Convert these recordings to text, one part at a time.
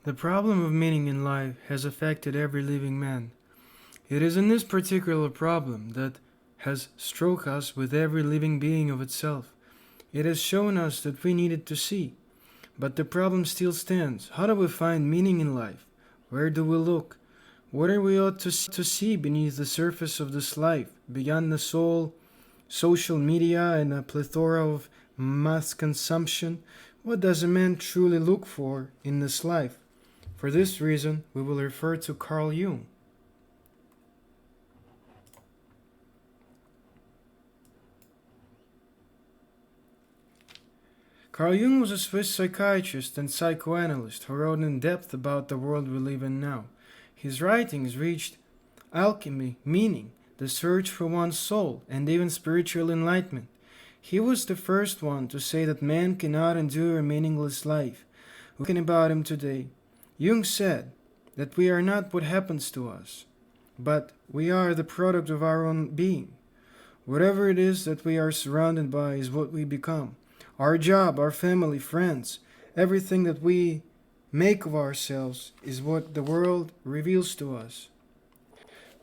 The problem of meaning in life has affected every living man. It is in this particular problem that has struck us with every living being of itself. It has shown us that we needed to see. But the problem still stands. How do we find meaning in life? Where do we look? What are we ought to see beneath the surface of this life, beyond the soul, social media, and a plethora of mass consumption? What does a man truly look for in this life? For this reason, we will refer to Carl Jung. Carl Jung was a Swiss psychiatrist and psychoanalyst who wrote in depth about the world we live in now. His writings reached alchemy, meaning, the search for one's soul, and even spiritual enlightenment. He was the first one to say that man cannot endure a meaningless life. Looking about him today, Jung said that we are not what happens to us, but we are the product of our own being. Whatever it is that we are surrounded by is what we become. Our job, our family, friends, everything that we make of ourselves is what the world reveals to us.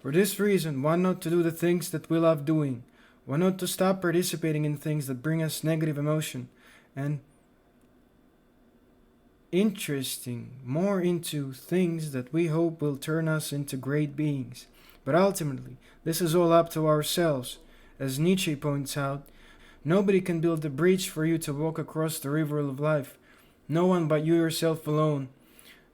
For this reason, why not to do the things that we love doing? Why not to stop participating in things that bring us negative emotion and interesting more into things that we hope will turn us into great beings? But ultimately, this is all up to ourselves. As Nietzsche points out, nobody can build a bridge for you to walk across the river of life. No one but you yourself alone.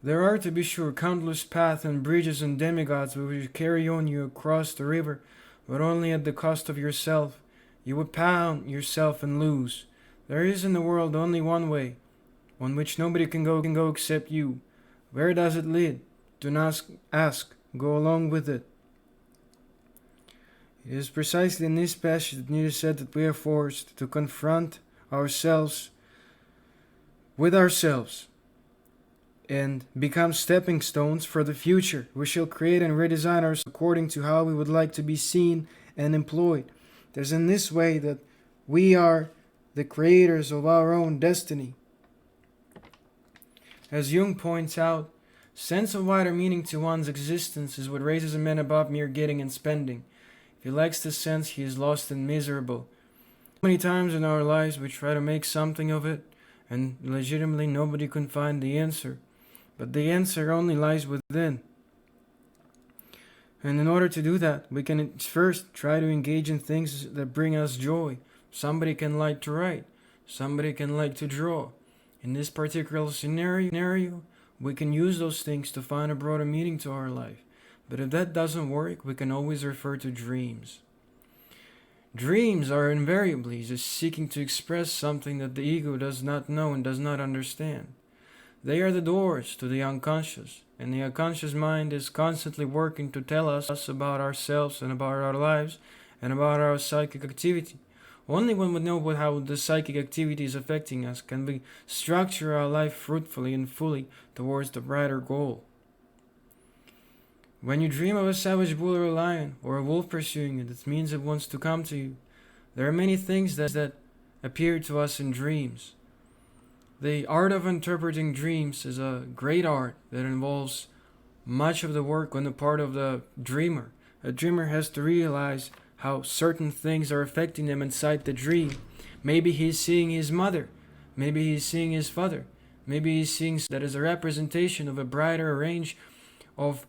There are, to be sure, countless paths and bridges and demigods which will carry on you across the river, but only at the cost of yourself. You would pound yourself and lose. There is in the world only one way, on which nobody can go except you. Where does it lead? Do not ask, go along with it. It is precisely in this passage that Nietzsche said that we are forced to confront ourselves with ourselves and become stepping stones for the future. We shall create and redesign ourselves according to how we would like to be seen and employed. It is in this way that we are the creators of our own destiny. As Jung points out, sense of wider meaning to one's existence is what raises a man above mere getting and spending. If he lacks this sense, he is lost and miserable. Many times in our lives we try to make something of it, and legitimately nobody can find the answer. But the answer only lies within. And in order to do that, we can first try to engage in things that bring us joy. Somebody can like to write. Somebody can like to draw. In this particular scenario, we can use those things to find a broader meaning to our life. But if that doesn't work, we can always refer to dreams. Dreams are invariably just seeking to express something that the ego does not know and does not understand. They are the doors to the unconscious, and the unconscious mind is constantly working to tell us about ourselves and about our lives and about our psychic activity. Only when we know how the psychic activity is affecting us can we structure our life fruitfully and fully towards the brighter goal. When you dream of a savage bull or a lion or a wolf pursuing you, that means it wants to come to you. There are many things that appear to us in dreams. The art of interpreting dreams is a great art that involves much of the work on the part of the dreamer. A dreamer has to realize how certain things are affecting them inside the dream. Maybe he's seeing his mother. Maybe he's seeing his father. Maybe he's seeing that as a representation of a brighter range of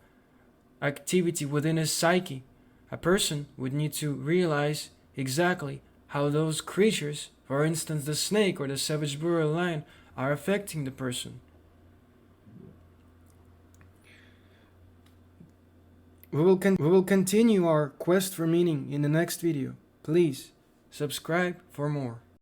activity within his psyche. A person would need to realize exactly how those creatures, for instance the snake or the savage bull or lion, are affecting the person. We will continue our quest for meaning in the next video. Please subscribe for more.